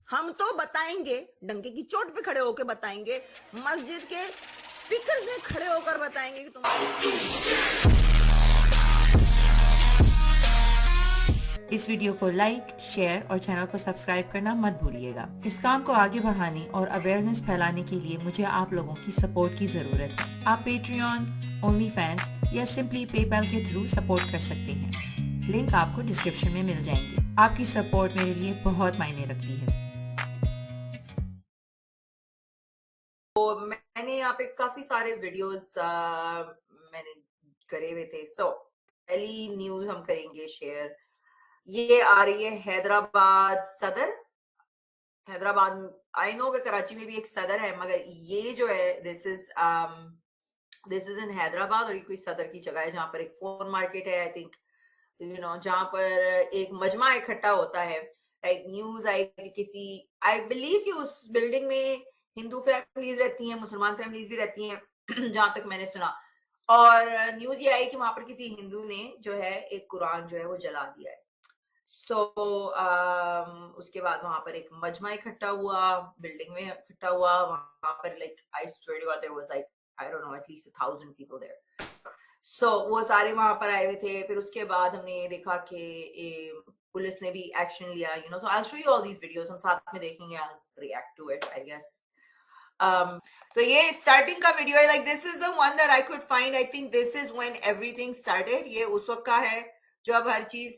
हम तो बताएंगे, डंके की चोट पे खड़े होकर बताएंगे, मस्जिद के स्पीकर में खड़े होकर बताएंगे कि तुम्हारे। इस वीडियो को लाइक, शेयर और चैनल को सब्सक्राइब करना मत भूलिएगा। इस काम को आगे बढ़ाने और अवेयरनेस फैलाने के लिए मुझे आप लोगों की सपोर्ट की जरूरत है। आप पेट्रियन, ओनली फैंस या सिंपली पेपैल के थ्रू सपोर्ट कर सकते हैं। लिंक आपको डिस्क्रिप्शन में मिल जाएंगे। आपकी सपोर्ट मेरे लिए बहुत मायने रखती है। तो मैंने यहाँ पे काफी सारे वीडियोस मैंने करे हुए थे। सो पहली न्यूज हम करेंगे शेयर। ये आ रही है हैदराबाद सदर। हैदराबाद, आई नो कि कराची में भी एक सदर है, मगर ये जो है दिस इज इन हैदराबाद, और ये कोई सदर की जगह है जहां पर एक फोन मार्केट है, आई थिंक, जहां पर एक मजमा इकट्ठा होता है। राइट, न्यूज आई कि किसी, आई बिलीव कि उस बिल्डिंग में हिंदू फैमिलीज रहती हैं, मुसलमान फैमिलीज भी रहती हैं जहां तक मैंने सुना। और न्यूज ये आई कि वहां पर किसी हिंदू ने जो है एक कुरान जो है वो जला दिया है। उसके बाद वहां पर एक मजमा इकट्ठा हुआ, बिल्डिंग में इकट्ठा हुआ वहां पर, like I swear to God there was like I don't know at least 1000 people there. वो सारे वहां पर आए हुए थे। फिर उसके बाद हमने देखा कि पुलिस ने भी एक्शन लिया, so I will show you all these videos, हम साथ में देखेंगे, I will react to it I guess. So ये स्टार्टिंग का वीडियो है, like this is the one that I could find. I think this is when everything started. ये उस वक्त का है जब हर चीज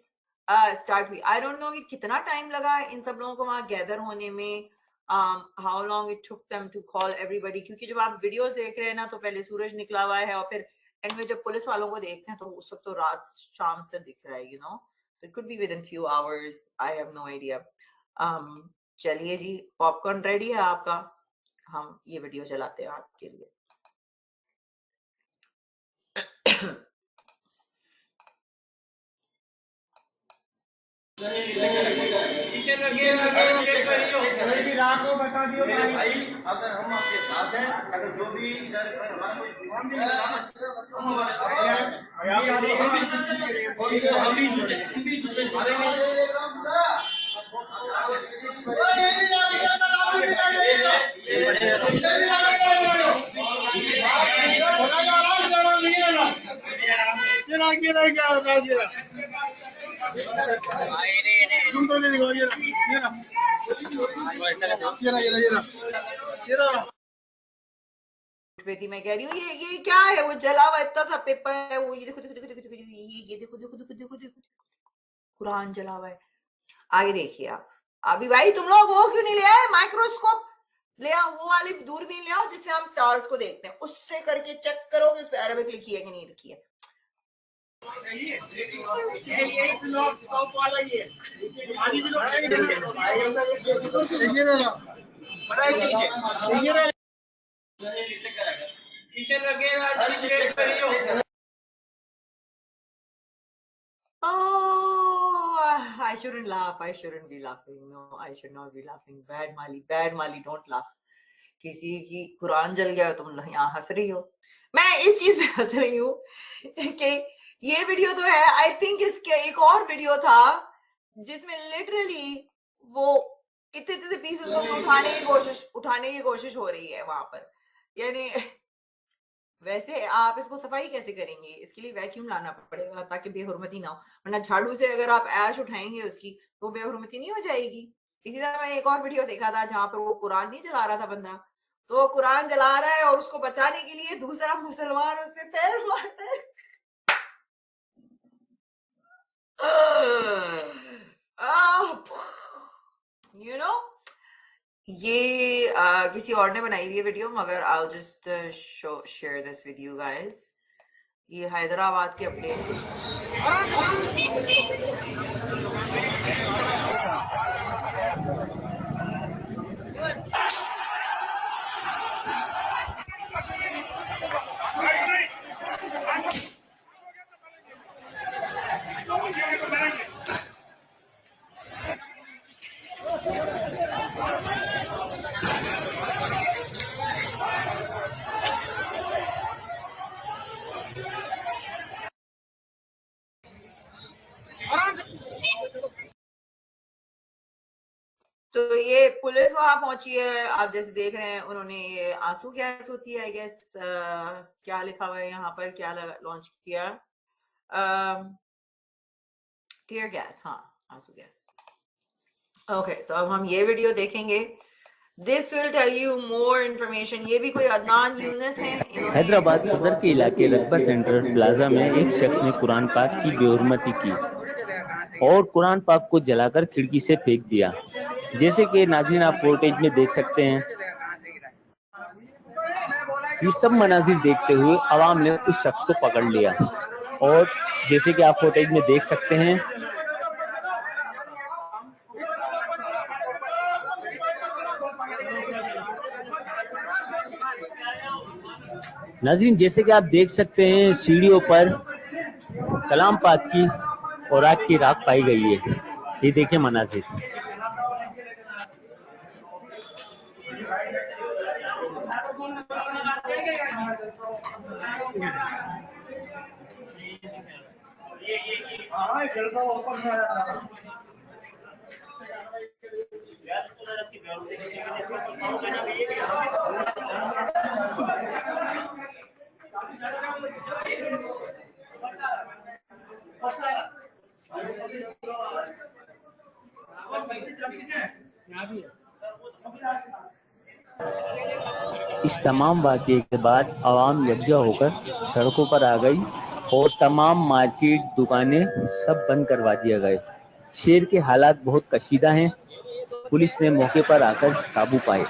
स्टार्ट हुई। आई डोंट नो कि कितना टाइम लगा इन सब लोगों को वहां गैदर होने में, how long it took them to call everybody, क्योंकि जब आप वीडियोस देख रहे हैं ना तो पहले सूरज निकला हुआ है और फिर एंड में जब पुलिस वालों को देखते हैं तो उस वक्त तो रात शाम से दिख रहा है, it could be within few hours, I have no idea. चलिए जी, पॉपकॉर्न रेडी है आपका, हम ये वीडियो चलाते हैं आपके लिए। रात को बता दियो भाई, अगर हम आपके साथ हैं, अगर जो भी हमारा कोई मैं कह रही हूँ ये क्या है, वो जला हुआ इतना सा पेपर है, वो ये देखो देखो देखो देखो देखो, ये देखो देखो देखो देखो देखो, कुरान जला हुआ है। आगे देखिए आप। अभी भाई तुम लोग वो क्यों नहीं ले आए, माइक्रोस्कोप ले आओ, वो वाली दूरबीन ले आओ जिससे हम स्टार्स को देखते हैं, उससे करके चेक करो कि उस पे अरबिक लिखी है कि नहीं लिखी है। Oh, I shouldn't laugh. I shouldn't be laughing. No, I should not be laughing. Bad Mali, bad Mali, don't laugh. किसी की कुरान जल गया तुम यहाँ हंस रही हो। मैं इस चीज पे हंस रही हूँ कि ये वीडियो तो है, आई थिंक इसके एक और वीडियो था जिसमें लिटरली वो इतने इतने पीसेस को भी उठाने की कोशिश हो रही है वहां पर। यानी वैसे आप इसको सफाई कैसे करेंगे, इसके लिए वैक्यूम लाना पड़ेगा ताकि बेहुरमती ना हो, वरना झाड़ू से अगर आप ऐश उठाएंगे उसकी तो बेहुरमती नहीं हो जाएगी। इसी तरह मैंने एक और वीडियो देखा था जहां पर वो कुरान नहीं जला रहा था बंदा, तो वो कुरान जला रहा है और उसको बचाने के लिए दूसरा मुसलमान उस पर पैर मारता है। यू नो ये किसी और ने बनाई हुई है वीडियो, मगर I will just share this with you guys. ये हैदराबाद की अपडेट। तो ये पुलिस वहां पहुंची है, आप जैसे देख रहे हैं उन्होंने ये आंसू गैस होती है आई गेस, क्या लिखा हुआ है यहाँ पर, क्या लॉन्च किया, टीयर गैस, हाँ आंसू गैस। ओके सो अब हम ये वीडियो देखेंगे, this will tell you more information. ये भी कोई अदनान यूनुस हैं, हैदराबाद सदर के इलाके रकबा सेंट्रल प्लाजा में एक शख्स ने कुरान पाक की बेहुरमती की और कुरान पाक को जलाकर खिड़की से फेंक दिया। जैसे कि नाज़रीन आप फुटेज में देख सकते हैं, ये सब मनाजिर देखते हुए अवाम ने उस शख्स को पकड़ लिया और जैसे कि आप फुटेज में देख सकते हैं, नाज़रीन जैसे कि आप देख सकते हैं सीढ़ियों पर कलाम पाक की और आग की राख पाई गई है। ये देखिए मनाजिर। इस तमाम वाक़ये के बाद आवाम यकजा होकर सड़कों पर आ गई और तमाम मार्केट, दुकानें सब बंद करवा दिया गए। शहर के हालात बहुत कशीदा हैं। पुलिस ने मौके पर आकर काबू पाए।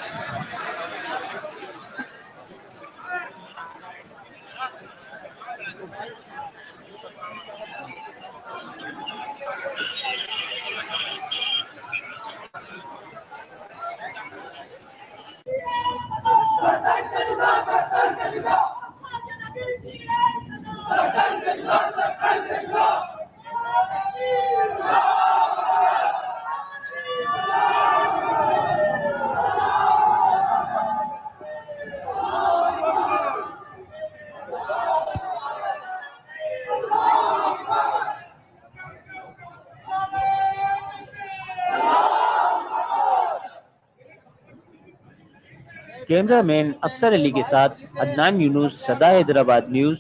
कैमरामैन अफसर अली के साथ अदनान यूनुस, सदा Hyderabad news.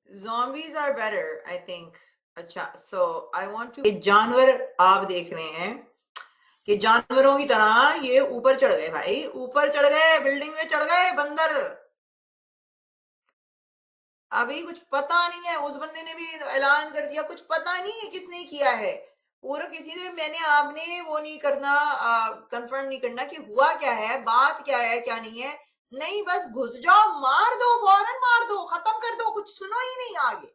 zombies are better I think। अच्छा so I want to, जानवर आप देख रहे हैं कि जानवरों की तरह ये ऊपर चढ़ गए भाई, ऊपर चढ़ गए, बिल्डिंग में चढ़ गए बंदर। अभी कुछ पता नहीं है, उस बंदे ने भी ऐलान कर दिया, कुछ पता नहीं है किसने किया है, पूरा किसी ने, मैंने आपने वो नहीं करना, कंफर्म नहीं करना कि हुआ क्या है, बात क्या है क्या नहीं है, नहीं बस घुस जाओ, मार दो, फौरन मार दो, खत्म कर दो, कुछ सुनो ही नहीं आगे।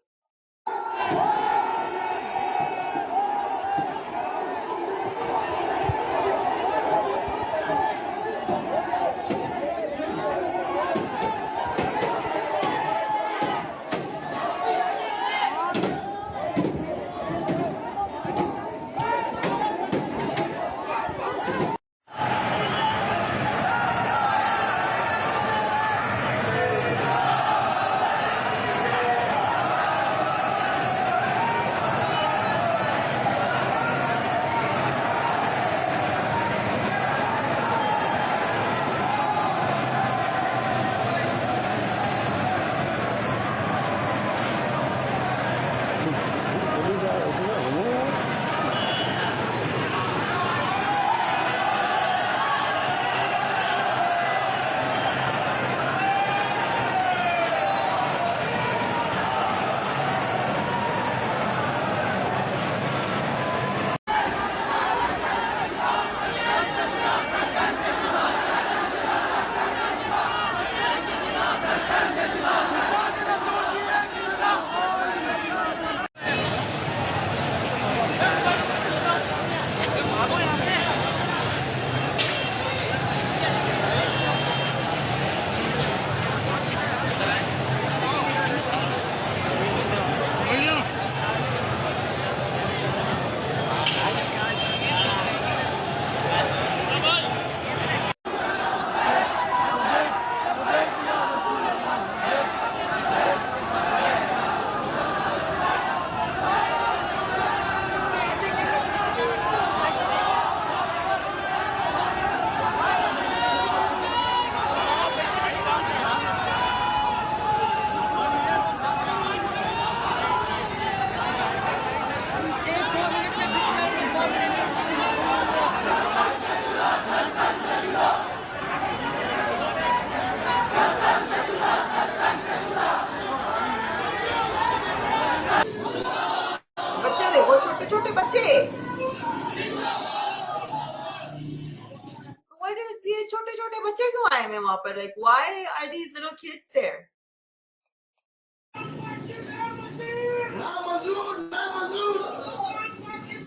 बच्चे क्यों आए हैं वहां पर? Like why are these little kids there?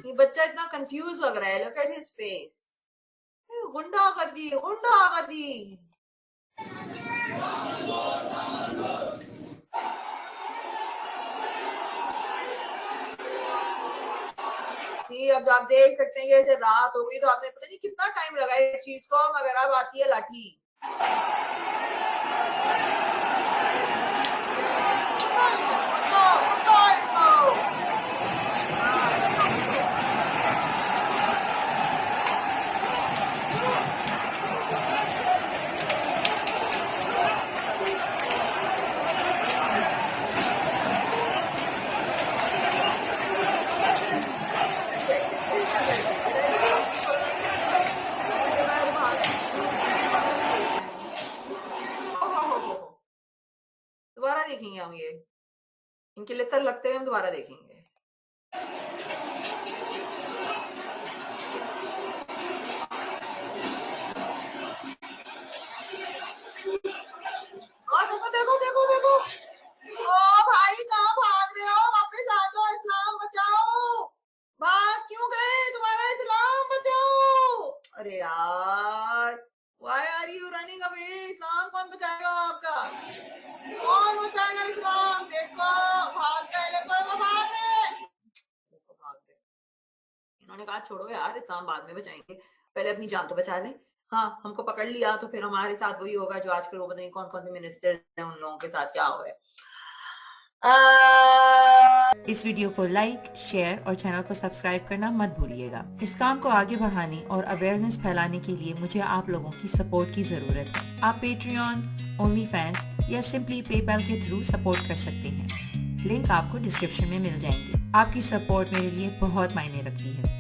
ये बच्चा इतना कंफ्यूज लग रहा है. Look at his face. गुंडा कर दी, गुंडा कर दी. अब आप देख सकते हैं कि ऐसे रात हो गई तो आपने पता नहीं कितना टाइम लगा इस चीज को, मगर अब आती है लाठी. दोबारा देखेंगे हम ये, इनके लितर लगते हुए हम दोबारा देखेंगे. और देखो देखो देखो देखो, ओ भाई कहाँ भाग रहे हो? वापस आ जाओ, इस्लाम बचाओ. भाग क्यों गए? तुम्हारा इस्लाम बचाओ. अरे यार, why are you running away? इस्लाम कौन बचाएगा आपका? कौन बचाएगा इस्लाम? देखो भाग गए, देखो वो भाग रहे, देखो भाग रहे. इन्होंने कहा छोड़ो यार, इस्लाम बाद में बचाएंगे, पहले अपनी जान तो बचा लें. हाँ, हमको पकड़ लिया तो फिर हमारे साथ वही होगा जो आजकल वो पता नहीं कौन कौन से मिनिस्टर हैं, उन लोगों के साथ क्या हो रहा है. इस वीडियो को लाइक, शेयर और चैनल को सब्सक्राइब करना मत भूलिएगा. इस काम को आगे बढ़ाने और अवेयरनेस फैलाने के लिए मुझे आप लोगों की सपोर्ट की जरूरत है. आप पेट्रियन, ओनली फैंस या सिंपली पेपैल के थ्रू सपोर्ट कर सकते हैं. लिंक आपको डिस्क्रिप्शन में मिल जाएंगे. आपकी सपोर्ट मेरे लिए बहुत मायने रखती है.